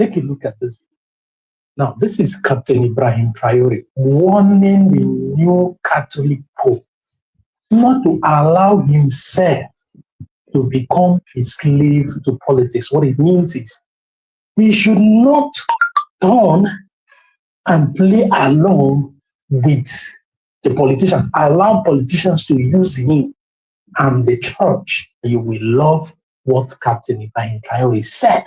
Take a look at this. Now, this is Captain Ibrahim Traore warning the new Catholic Pope not to allow himself to become a slave to politics. What it means is he should not turn and play along with the politicians. Allow politicians to use him and the church. You will love what Captain Ibrahim Traore said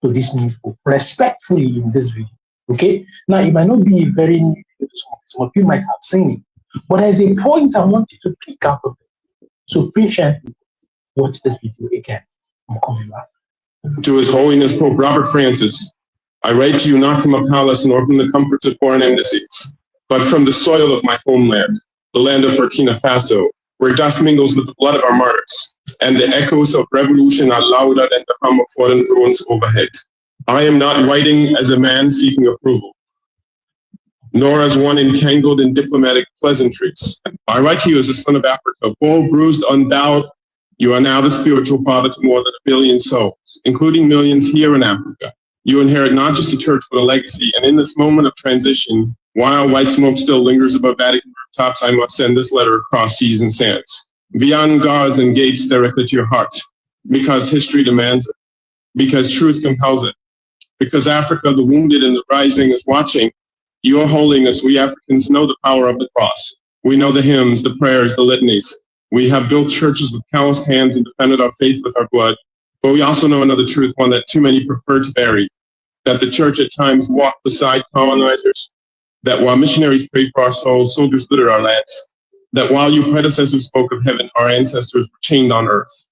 to this news book respectfully in this video. Okay? Now, it might not be very new to some of you might have seen it, but there's a point I want you to pick up of it. So patiently watch this video again. I'm coming back. To His Holiness Pope Robert Francis, I write to you not from a palace nor from the comforts of foreign embassies, but from the soil of my homeland, the land of Burkina Faso, where dust mingles with the blood of our martyrs, and the echoes of revolution are louder than the hum of foreign drones overhead. I am not writing as a man seeking approval, nor as one entangled in diplomatic pleasantries. I write to you as a son of Africa, poor, bruised, unbowed. You are now the spiritual father to more than 1 billion souls, including millions here in Africa. You inherit not just a church, but a legacy. And in this moment of transition, while white smoke still lingers above Vatican rooftops, I must send this letter across seas and sands, beyond guards and gates directly to your heart, because history demands it, because truth compels it, because Africa, the wounded and the rising, is watching. Your Holiness, we Africans know the power of the cross. We know the hymns, the prayers, the litanies. We have built churches with calloused hands and defended our faith with our blood. But we also know another truth, one that too many prefer to bury, that the church at times walked beside colonizers, that while missionaries prayed for our souls, soldiers littered our lands, that while you predecessors spoke of heaven, our ancestors were chained on earth.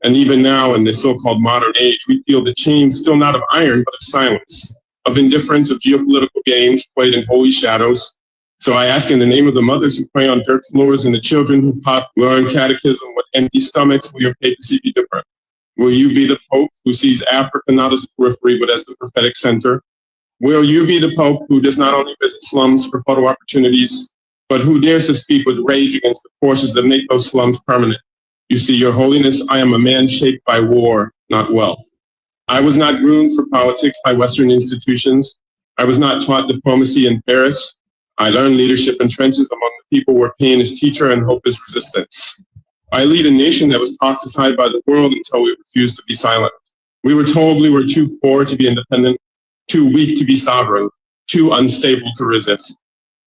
And even now, in this so-called modern age, we feel the chains still not of iron, but of silence, of indifference, of geopolitical games played in holy shadows. So I ask in the name of the mothers who pray on dirt floors and the children who learn catechism with empty stomachs, will your papacy be different? Will you be the Pope who sees Africa not as a periphery, but as the prophetic center? Will you be the Pope who does not only visit slums for photo opportunities, but who dares to speak with rage against the forces that make those slums permanent? You see, Your Holiness, I am a man shaped by war, not wealth. I was not groomed for politics by Western institutions. I was not taught diplomacy in Paris. I learned leadership in trenches among the people where pain is teacher and hope is resistance. I lead a nation that was tossed aside by the world until we refused to be silent. We were told we were too poor to be independent, too weak to be sovereign, too unstable to resist.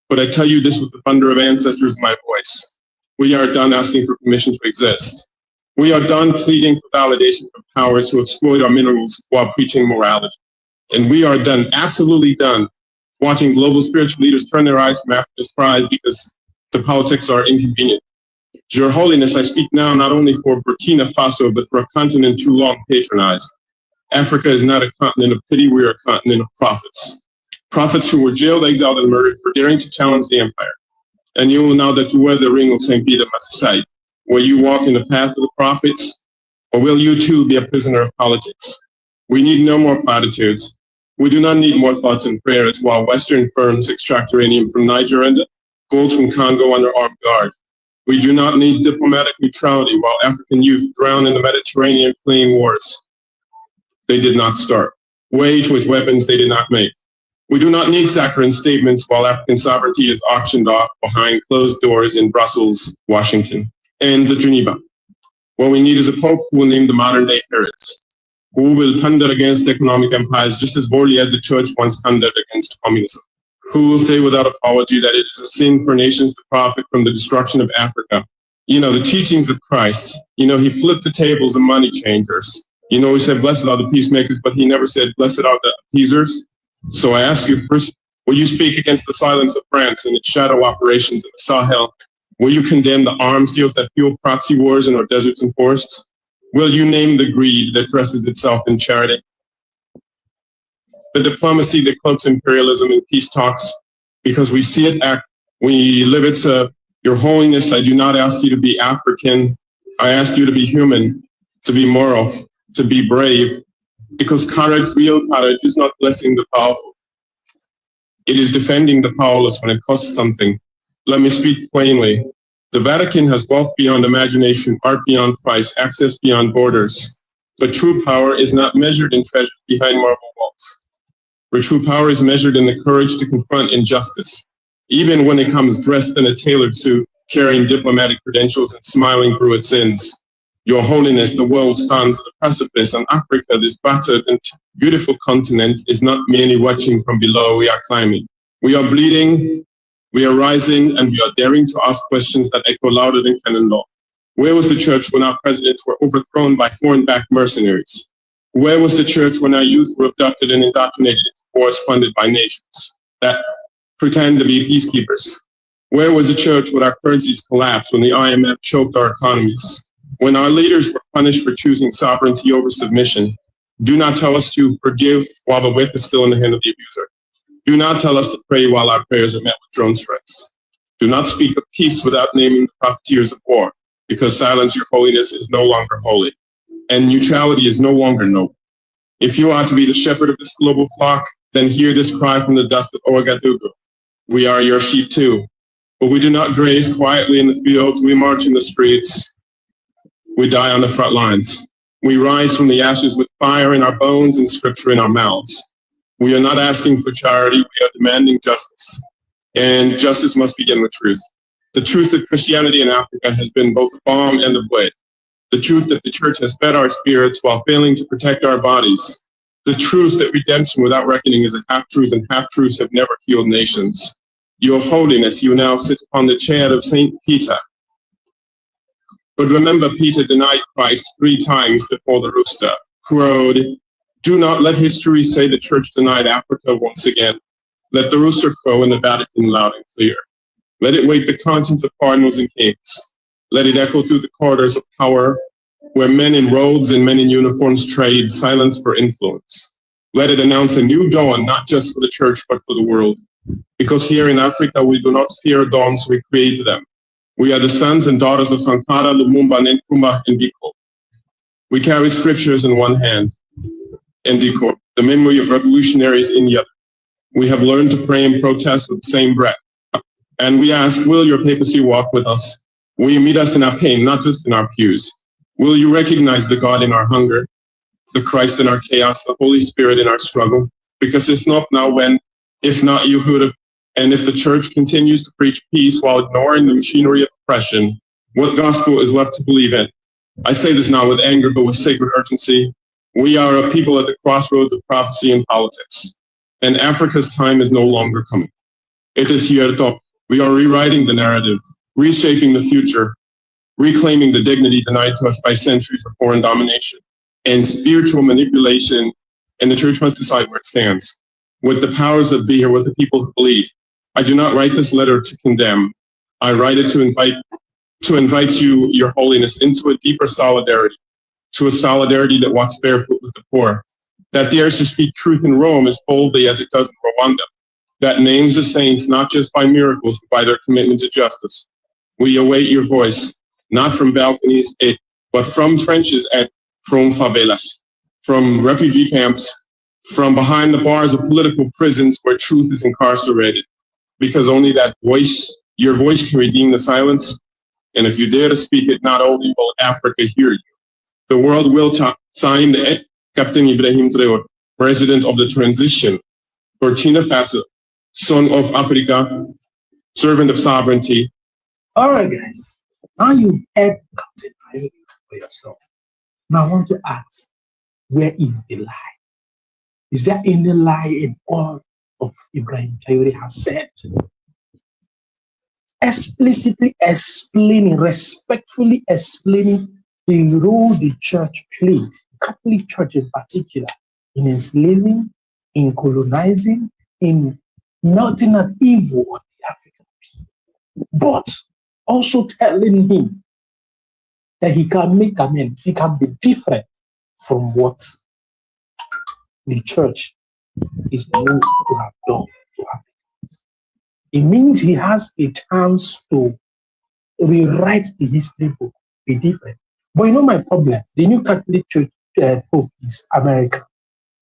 But I tell you this with the thunder of ancestors in my voice. We are done asking for permission to exist. We are done pleading for validation from powers who exploit our minerals while preaching morality. And we are done, absolutely done, watching global spiritual leaders turn their eyes from Africa's prize because the politics are inconvenient. Your Holiness, I speak now not only for Burkina Faso, but for a continent too long patronized. Africa is not a continent of pity, we are a continent of prophets. Prophets who were jailed, exiled, and murdered for daring to challenge the empire. And you will know that you wear the ring of St. Peter Massasite. Will you walk in the path of the prophets, or will you too be a prisoner of politics? We need no more platitudes. We do not need more thoughts and prayers while Western firms extract uranium from Niger and gold from Congo under armed guard. We do not need diplomatic neutrality while African youth drown in the Mediterranean fleeing wars they did not start, waged with weapons they did not make. We do not need saccharine statements while African sovereignty is auctioned off behind closed doors in Brussels, Washington, and Geneva. What we need is a Pope who will name the modern-day Herods, who will thunder against economic empires just as boldly as the Church once thundered against communism, who will say without apology that it is a sin for nations to profit from the destruction of Africa. You know, the teachings of Christ, he flipped the tables of money changers. He said, blessed are the peacemakers, but he never said, blessed are the appeasers. So I ask you first, will you speak against the silence of France and its shadow operations in the Sahel? Will you condemn the arms deals that fuel proxy wars in our deserts and forests? Will you name the greed that dresses itself in charity? The diplomacy that cloaks imperialism in peace talks, because we see it act, we live it. Your Holiness, I do not ask you to be African. I ask you to be human, to be moral, to be brave, because courage, real courage, is not blessing the powerful. It is defending the powerless when it costs something. Let me speak plainly. The Vatican has wealth beyond imagination, art beyond price, access beyond borders. But true power is not measured in treasures behind marble walls. where true power is measured in the courage to confront injustice, even when it comes dressed in a tailored suit, carrying diplomatic credentials and smiling through its sins. Your Holiness, the world stands at a precipice, and Africa, this battered and beautiful continent, is not merely watching from below, we are climbing. We are bleeding, we are rising, and we are daring to ask questions that echo louder than canon law. Where was the church when our presidents were overthrown by foreign-backed mercenaries? Where was the church when our youth were abducted and indoctrinated into wars funded by nations that pretend to be peacekeepers? Where was the church when our currencies collapsed, when the IMF choked our economies? When our leaders were punished for choosing sovereignty over submission? Do not tell us to forgive while the whip is still in the hand of the abuser. Do not tell us to pray while our prayers are met with drone strikes. Do not speak of peace without naming the profiteers of war, because silence, Your Holiness, is no longer holy, and neutrality is no longer noble. If you are to be the shepherd of this global flock, then hear this cry from the dust of Ouagadougou. We are your sheep too, but we do not graze quietly in the fields. We march in the streets. We die on the front lines. We rise from the ashes with fire in our bones and scripture in our mouths. We are not asking for charity. We are demanding justice. And justice must begin with truth. The truth that Christianity in Africa has been both a bomb and a blade. The truth that the church has fed our spirits while failing to protect our bodies. The truth that redemption without reckoning is a half-truth, and half-truths have never healed nations. Your Holiness, you now sit upon the chair of St. Peter. But remember, Peter denied Christ 3 times before the rooster crowed. Do not let history say the church denied Africa once again. Let the rooster crow in the Vatican loud and clear. Let it wake the conscience of cardinals and kings. Let it echo through the corridors of power, where men in robes and men in uniforms trade silence for influence. Let it announce a new dawn, not just for the church, but for the world. Because here in Africa, we do not fear dawns, we create them. We are the sons and daughters of Sankara, Lumumba, Nkrumah, and Biko. We carry scriptures in one hand, and Diko, the memory of revolutionaries in the other. We have learned to pray and protest with the same breath. And we ask, will your papacy walk with us? Will you meet us in our pain, not just in our pews? Will you recognize the God in our hunger, the Christ in our chaos, the Holy Spirit in our struggle? Because if not now, when? If not, you would have. And if the church continues to preach peace while ignoring the machinery of oppression, what gospel is left to believe in? I say this not with anger, but with sacred urgency. We are a people at the crossroads of prophecy and politics, and Africa's time is no longer coming. It is here, though. We are rewriting the narrative, reshaping the future, reclaiming the dignity denied to us by centuries of foreign domination and spiritual manipulation, and the church must decide where it stands. With the powers that be or with the people who believe. I do not write this letter to condemn. I write it to invite you, Your Holiness, into a deeper solidarity, to a solidarity that walks barefoot with the poor, that dares to speak truth in Rome as boldly as it does in Rwanda, that names the saints not just by miracles, but by their commitment to justice. We await your voice, not from balconies, but from trenches from favelas, from refugee camps, from behind the bars of political prisons where truth is incarcerated. Because only that voice, your voice, can redeem the silence. And if you dare to speak it, not only will Africa hear you, the world will sign the Captain Ibrahim Traoré, President of the Transition, Burkina Faso, Son of Africa, servant of sovereignty. All right, guys. Now you've heard Captain Traoré for yourself. Now I want to ask, where is the lie? Is there any lie in all of Ibrahim Traoré has said? Explicitly explaining, respectfully explaining the role the church played, the Catholic Church in particular, in enslaving, in colonizing, in melting an evil on the African people. But also telling him that he can make amends, he can be different from what the church is known to have done to Africans. It means he has a chance to rewrite the history book, be different. But you know my problem, the new Catholic Church Pope is America,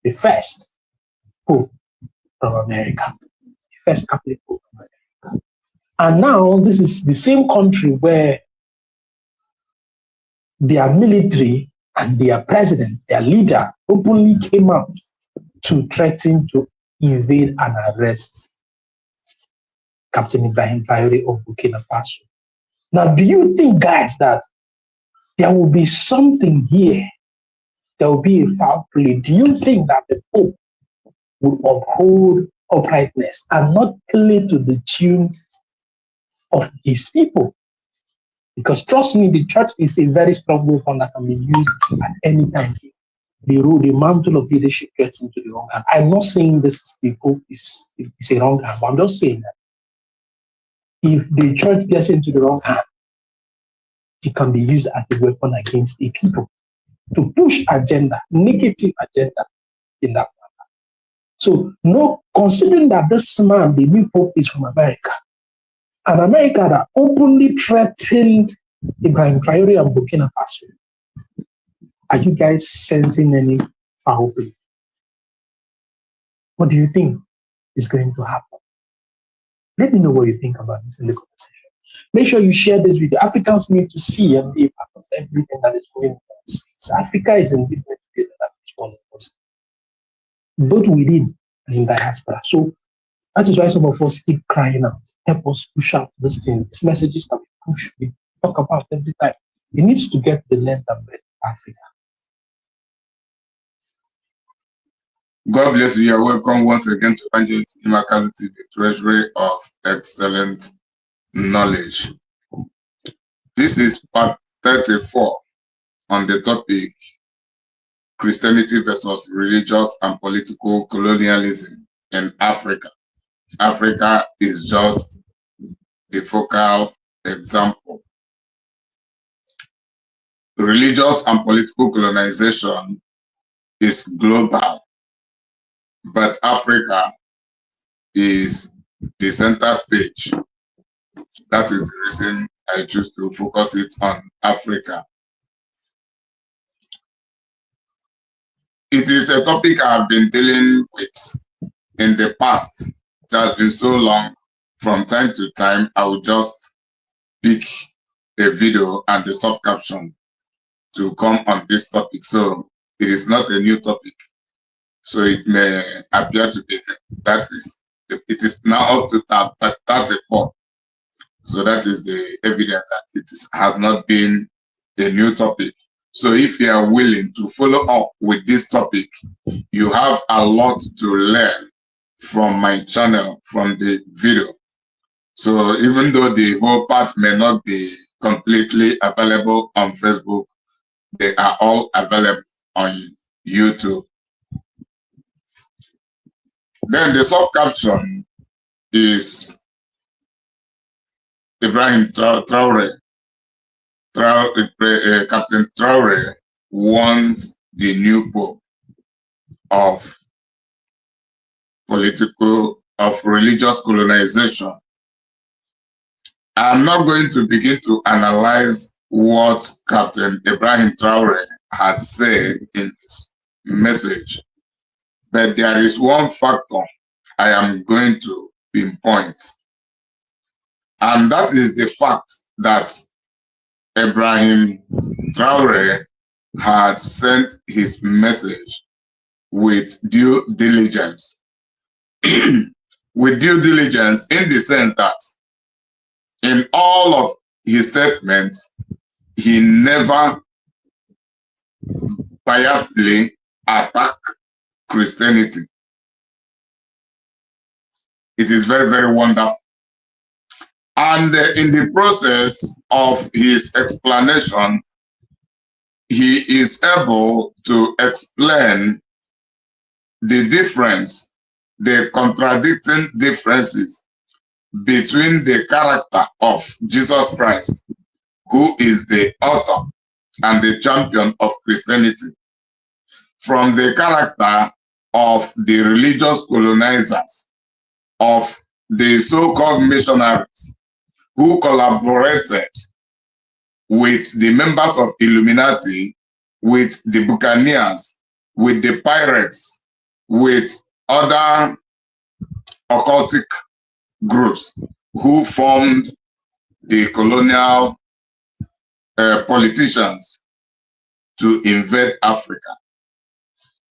the first Pope from America, the first Catholic Pope from America. And now this is the same country where their military and their president, their leader, openly came out to threaten to invade and arrest Captain Ibrahim Traore of Burkina Faso. Now, do you think, guys, that there will be something here? There will be a foul play. Do you think that the Pope will uphold uprightness and not play to the tune of his people? Because trust me, the church is a very strong weapon that can be used at any time. The mantle of leadership gets into the wrong hand. I'm not saying the Pope is a wrong hand, but I'm just saying that if the church gets into the wrong hand, it can be used as a weapon against the people to push agenda, negative agenda in that matter. So, no, considering that this man, the new Pope, is from America, and America that openly threatened Ibrahim Traore and Burkina Faso, are you guys sensing any foul play? What do you think is going to happen? Let me know what you think about this in the comment section. Make sure you share this video. Africans need to see and be a part of everything that is going on. Africa is in different states that is one of us, both within and in diaspora. So that is why some of us keep crying out. Help us push out these things, these messages that we push, we talk about every time. It needs to get the length and breadth of Africa. God bless you. You're welcome once again to Evangelist Imakalu TV, Treasury of Excellent Knowledge. This is part 34 on the topic Christianity versus religious and political colonialism in Africa. Africa is just the focal example. Religious and political colonization is global, but Africa is the center stage. That is the reason I choose to focus it on Africa. It is a topic I've been dealing with in the past. It has been so long. From time to time, I will just pick a video and the soft caption to come on this topic. So it is not a new topic. So it may appear to be, it is now up to 34. So that is the evidence that it has not been a new topic. So if you are willing to follow up with this topic, you have a lot to learn from my channel, from the video. So even though the whole part may not be completely available on Facebook, they are all available on YouTube. Then the soft caption is Ibrahim Traore. Captain Traore wants the new Pope of religious colonization. I'm not going to begin to analyze what Captain Ibrahim Traore had said in his message, but there is one factor I am going to pinpoint, and that is the fact that Ibrahim Traore had sent his message with due diligence. With due diligence in the sense that in all of his statements, he never biasedly attacked Christianity. It is very, very wonderful. And in the process of his explanation, he is able to explain the difference, the contradicting differences between the character of Jesus Christ, who is the author and the champion of Christianity, from the character of the religious colonizers, of the so-called missionaries who collaborated with the members of Illuminati, with the Buccaneers, with the pirates, with other occultic groups who formed the colonial politicians to invade Africa.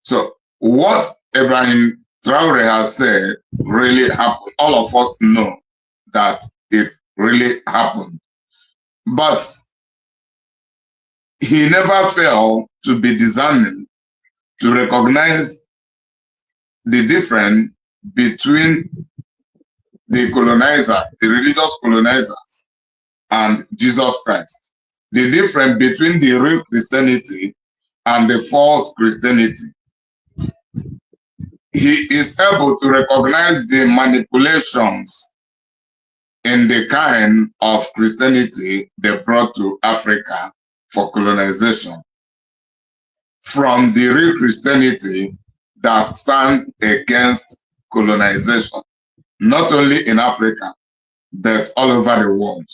So what Ibrahim Traore has said really happened. All of us know that it really happened. But he never failed to be discerning, to recognize the difference between the colonizers, the religious colonizers, and Jesus Christ. The difference between the real Christianity and the false Christianity. He is able to recognize the manipulations in the kind of Christianity they brought to Africa for colonization from the real Christianity that stands against colonization, not only in Africa, but all over the world.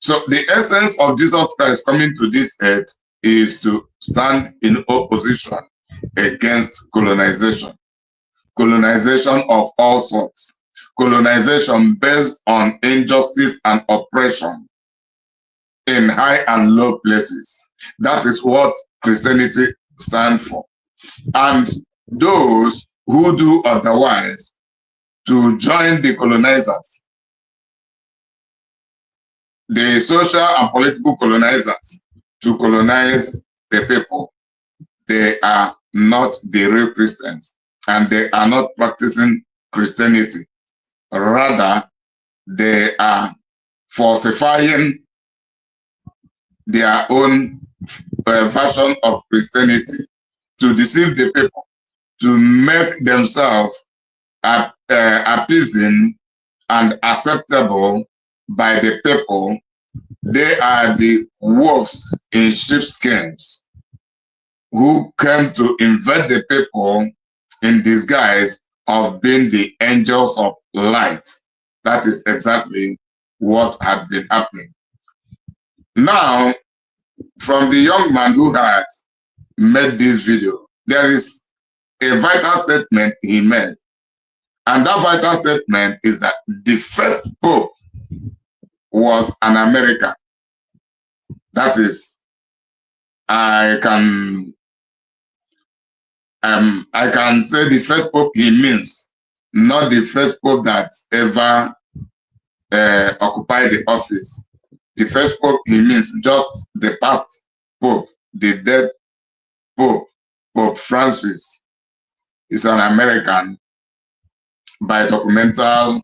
So the essence of Jesus Christ coming to this earth is to stand in opposition against colonization. Colonization of all sorts. Colonization based on injustice and oppression in high and low places. That is what Christianity stands for. And those who do otherwise to join the colonizers, the social and political colonizers, to colonize the people, they are not the real Christians and they are not practicing Christianity. Rather, they are falsifying their own version of Christianity to deceive the people, to make themselves appeasing and acceptable by the people. They are the wolves in sheepskins who came to invade the people in disguise of being the angels of light. That is exactly what had been happening. Now, from the young man who had made this video, there is a vital statement he made. And that vital statement is that the first pope was an American. That is, I can say the first pope he means, not the first pope that ever occupied the office. The first pope he means just the past pope, the dead pope, Pope Francis, is an American by documental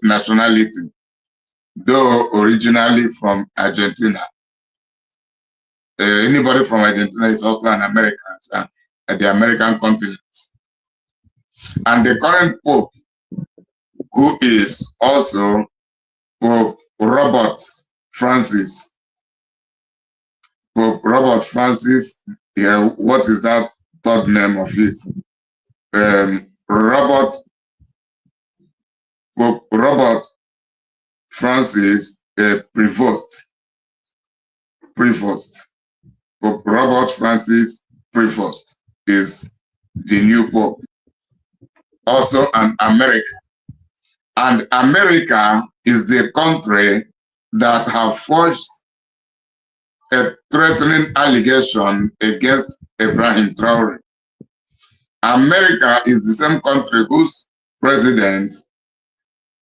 nationality, though originally from Argentina. Anybody from Argentina is also an American at the American continent. And the current Pope, who is also Pope Robert Francis. Pope Robert Francis, what is that third name of his? Pope Robert Francis Prevost. Pope Robert Francis Prevost is the new Pope. Also an American. And America is the country that have forged a threatening allegation against Ibrahim Traore. America is the same country whose president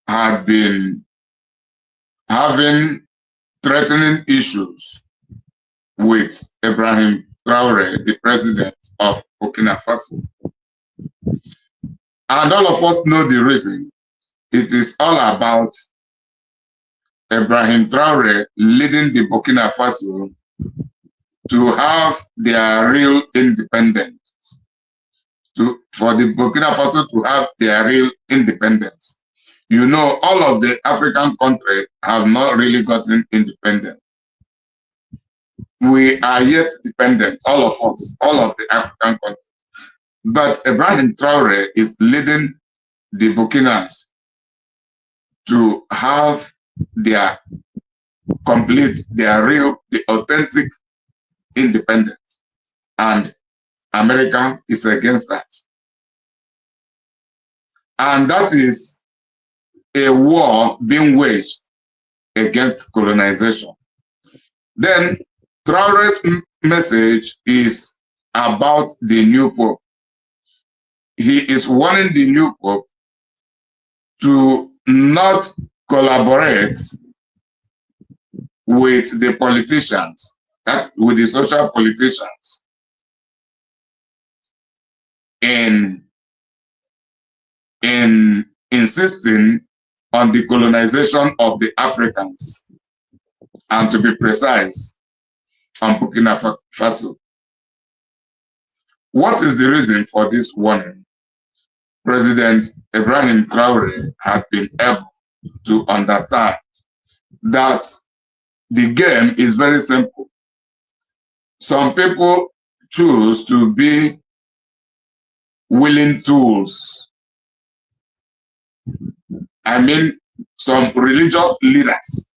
had been having threatening issues with Ibrahim Traore, the president of Burkina Faso. And all of us know the reason. It is all about Ibrahim Traore leading the Burkina Faso to have their real independence. For the Burkina Faso to have their real independence. You know, all of the African countries have not really gotten independent. We are yet dependent, all of us, all of the African countries. But Ibrahim Traore is leading the Burkinas to have their complete, their real, the authentic independence. And America is against that. And that is a war being waged against colonization. Then Traore's message is about the new Pope. He is warning the new Pope to not collaborate with the politicians, with the social politicians, in insisting on the colonization of the Africans, and to be precise, on Burkina Faso. What is the reason for this warning? President Ibrahim Traore had been able to understand that the game is very simple. Some people choose to be willing tools. I mean, some religious leaders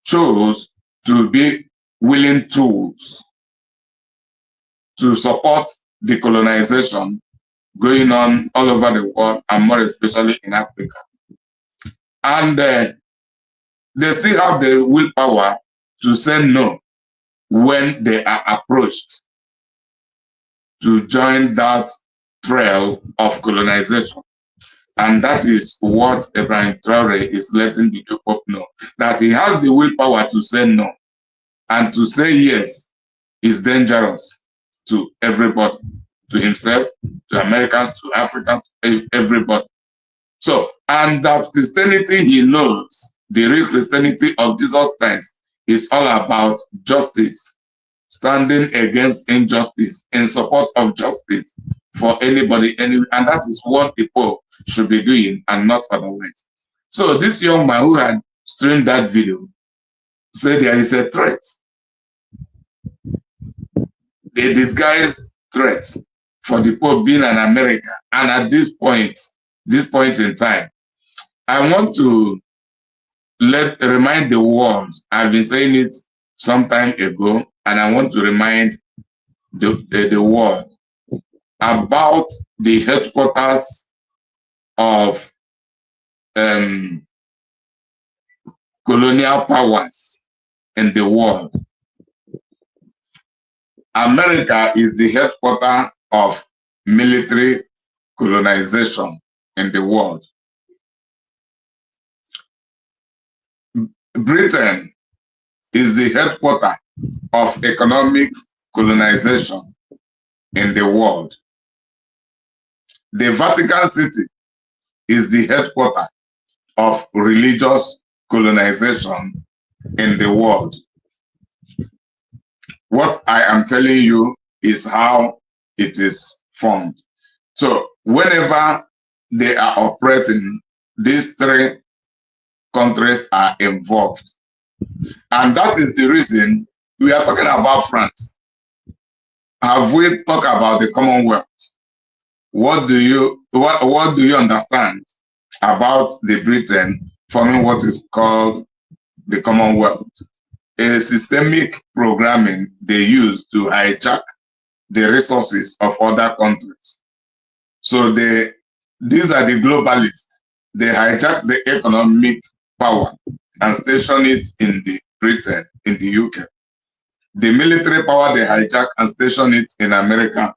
chose to be willing tools to support the colonization going on all over the world, and more especially in Africa. And they still have the willpower to say no when they are approached to join that trail of colonization. And that is what Ibrahim Traore is letting the Pope know, that he has the willpower to say no, and to say yes is dangerous to everybody, to himself, to Americans, to Africans, everybody. So, and that Christianity, he knows, the real Christianity of Jesus Christ is all about justice, standing against injustice, in support of justice for anybody, and that is what the Pope should be doing, and not otherwise. So this young man who had streamed that video said there is a threat, a disguised threat for the Pope being an American. And at this point in time, I want to remind the world, I've been saying it some time ago, and I want to remind the world about the headquarters of colonial powers in the world. America is the headquarters of military colonization in the world. Britain is the headquarters of economic colonization in the world. The Vatican City is the headquarters of religious colonization in the world. What I am telling you is how it is formed. So whenever they are operating, these three countries are involved. And that is the reason we are talking about France. Have we talked about the Commonwealth? What do you understand about the Britain forming what is called the Commonwealth? A systemic programming they use to hijack the resources of other countries. So these are the globalists. They hijack the economic power and station it in the Britain, in the UK. The military power, they hijack and station it in America.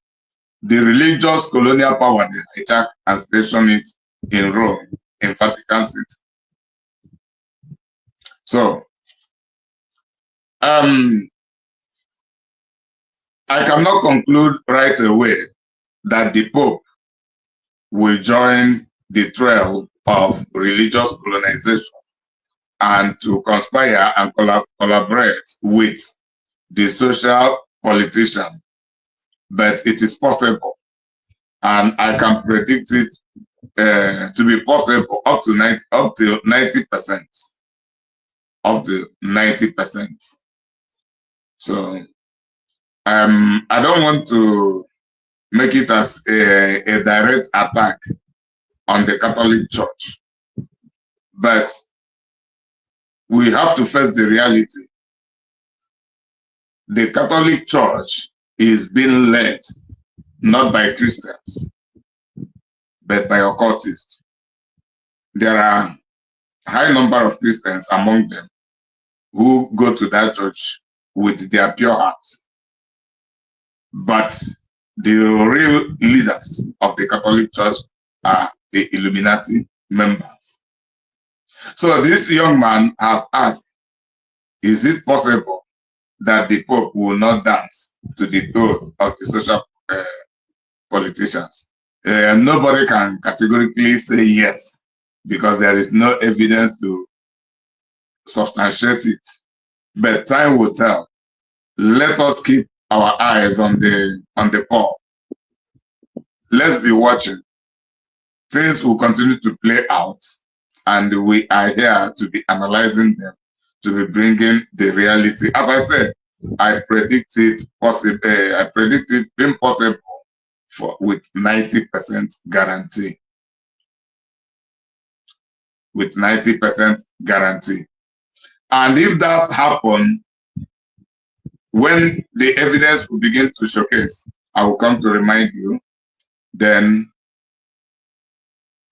The religious colonial power, they hijack and station it in Rome, in Vatican City. So, I cannot conclude right away that the Pope will join the trail of religious colonization and to conspire and collaborate with the social politician. But it is possible, and I can predict it to be possible up to 90%. Up to 90%. So I don't want to make it as a direct attack on the Catholic Church, but we have to face the reality. The Catholic Church is being led not by Christians, but by occultists. There are a high number of Christians among them who go to that church with their pure hearts. But the real leaders of the Catholic Church are the Illuminati members. So this young man has asked, is it possible that the Pope will not dance to the tune of the social politicians? Nobody can categorically say yes, because there is no evidence to substantiate it. But time will tell. Let us keep our eyes on the Pope. Let's be watching. Things will continue to play out, and we are here to be analyzing them, to be bringing the reality. As I said, I predict it possible. I predict it being possible with 90% guarantee. With 90% guarantee. And if that happens, when the evidence will begin to showcase, I will come to remind you. Then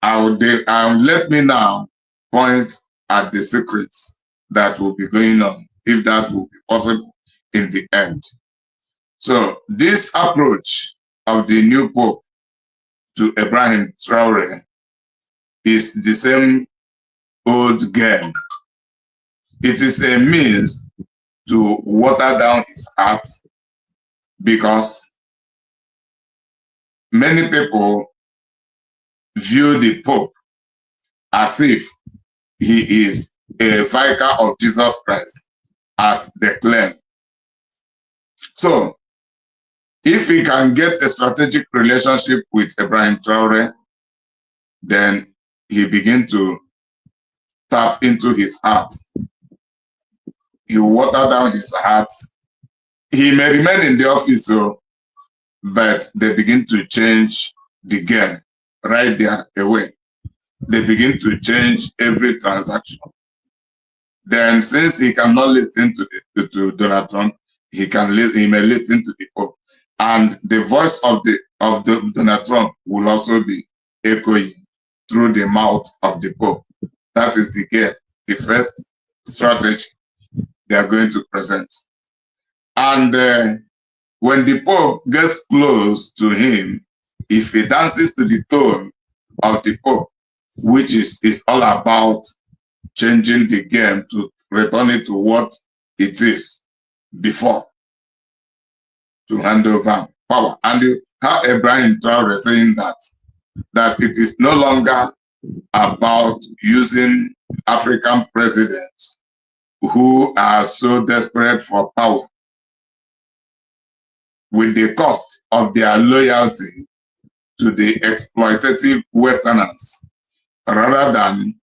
let me now point at the secrets that will be going on, if that will be possible in the end. So this approach of the new Pope to Ibrahim Traore is the same old game. It is a means to water down his heart, because many people view the Pope as if he is a vicar of Jesus Christ, as they claim. So, if he can get a strategic relationship with Ibrahim Traore, then he begin to tap into his heart. He will water down his heart. He may remain in the office, but they begin to change the game right there away. They begin to change every transaction. Then, since he cannot listen to Donald Trump, he may listen to the Pope, and the voice of Donald Trump will also be echoing through the mouth of the Pope. That is the game, the first strategy they are going to present. And when the Pope gets close to him, if he dances to the tone of the Pope, which is all about changing the game to return it to what it is before, to hand over power. And you have Ibrahim Traore saying that it is no longer about using African presidents who are so desperate for power with the cost of their loyalty to the exploitative Westerners, rather than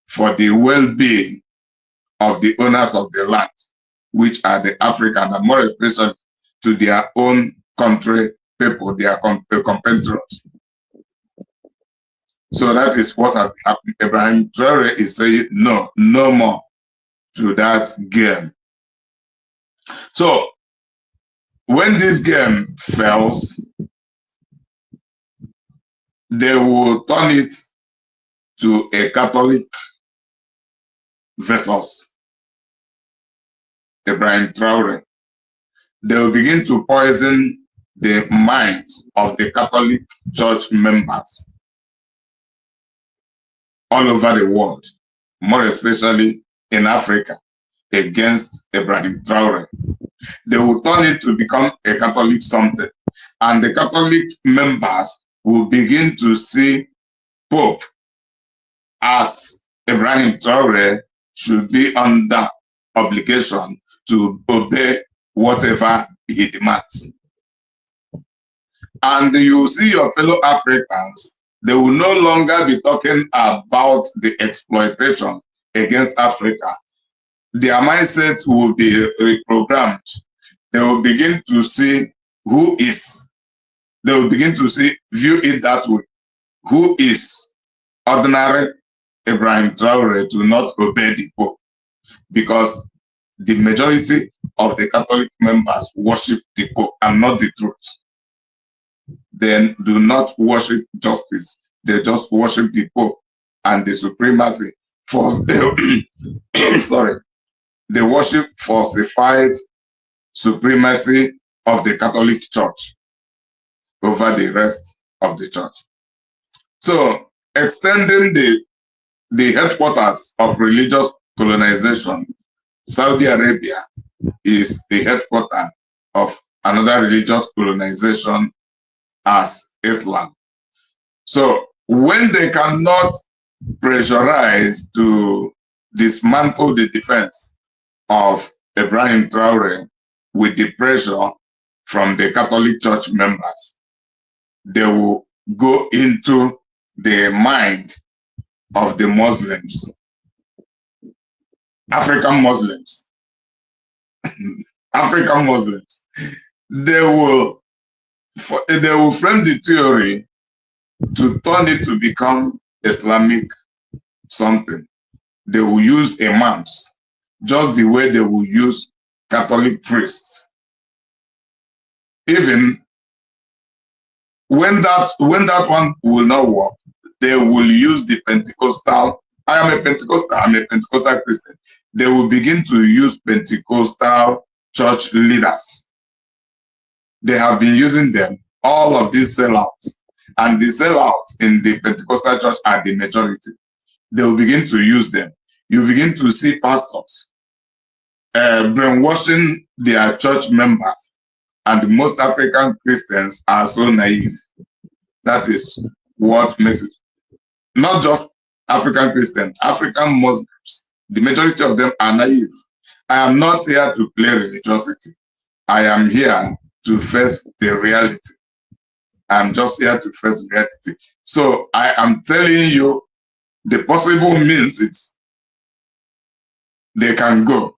for the well-being of the owners of the land, which are the African, and more especially to their own country people, their compatriots. So that is what happened. Ibrahim Traore is saying no more to that game. So when this game fails, they will turn it to a Catholic versus Ibrahim Traore. They will begin to poison the minds of the Catholic Church members all over the world, more especially in Africa, against Ibrahim Traore. They will turn it to become a Catholic something, and the Catholic members will begin to see Pope as Ibrahim Traore should be under obligation to obey whatever he demands. And you see your fellow Africans, they will no longer be talking about the exploitation against Africa. Their mindset will be reprogrammed. They will begin to see view it that way. Who is ordinary Ibrahim Traore to not obey the Pope? Because the majority of the Catholic members worship the Pope and not the truth. They do not worship justice. They just worship the Pope and the supremacy. They worship falsified supremacy of the Catholic Church. over the rest of the church. So extending the headquarters of religious colonization, Saudi Arabia is the headquarters of another religious colonization as Islam. So when they cannot pressurize to dismantle the defense of Ibrahim Traore with the pressure from the Catholic Church members, they will go into the mind of the Muslims, African Muslims, African Muslims. They will frame the theory to turn it to become Islamic something. They will use imams just the way they will use Catholic priests. Even when that one will not work, they will use the Pentecostal. I'm a Pentecostal Christian. They will begin to use Pentecostal church leaders. They have been using them, all of these sellouts. And the sellouts in the Pentecostal church are the majority. They will begin to use them. You begin to see pastors brainwashing their church members. And most African Christians are so naive. That is what makes it. Not just African Christians, African Muslims, the majority of them are naive. I am not here to play religiosity. I am here to face the reality. I'm just here to face reality. So I am telling you the possible means is they can go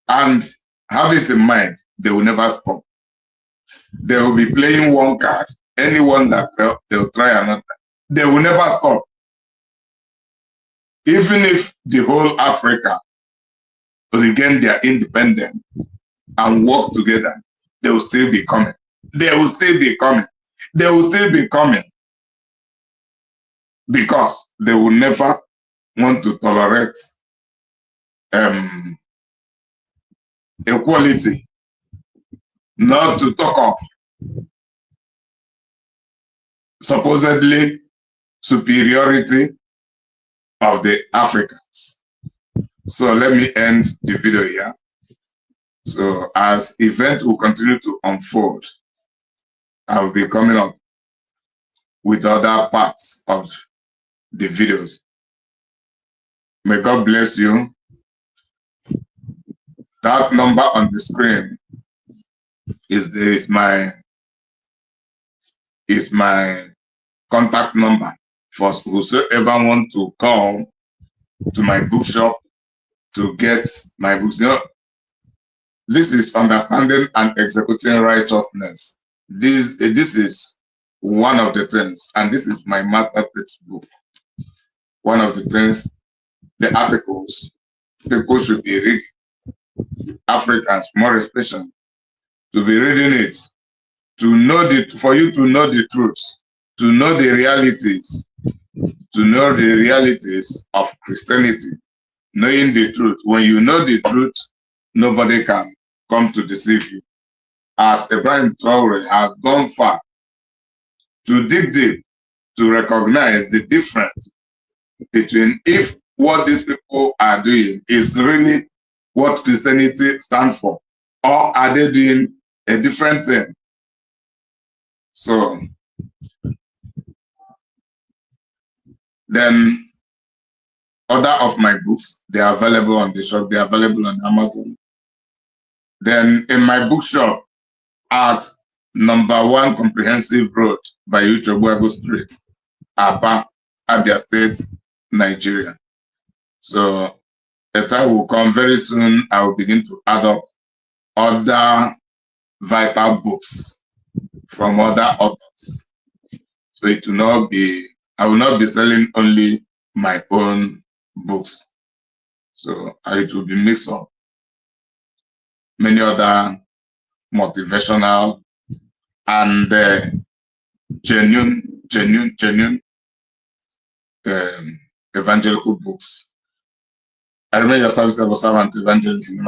and have it in mind. They will never stop. They will be playing one card. Anyone that fails, they'll try another. They will never stop. Even if the whole Africa regain their independence and work together, they will still be coming. They will still be coming. They will still be coming. Because they will never want to tolerate equality, not to talk of supposedly superiority of the Africans. So let me end the video here. So as events will continue to unfold, I will be coming up with other parts of the videos. May God bless you. That number on the screen is my contact number for whosoever want to call to my bookshop to get my books. You know, this is understanding and executing righteousness. This is one of the things, and this is my master textbook. One of the things, the articles people should be reading, Africans more especially, to be reading it, to know for you to know the truth, to know the realities, of Christianity, knowing the truth. When you know the truth, nobody can come to deceive you. As Ibrahim Traore has gone far to dig deep, to recognize the difference between if what these people are doing is really what Christianity stands for, or are they doing a different thing. So then other of my books, they are available on the shop, they are available on Amazon. Then in my bookshop at #1 Comprehensive Road by Uchobuago Street, Aba, Abia State, Nigeria. So the time will come very soon. I will begin to add up other vital books from other authors. So it will not be, I will not be selling only my own books. So it will be mixed up. Many other motivational and genuine evangelical books. I remain your service servant, evangelist.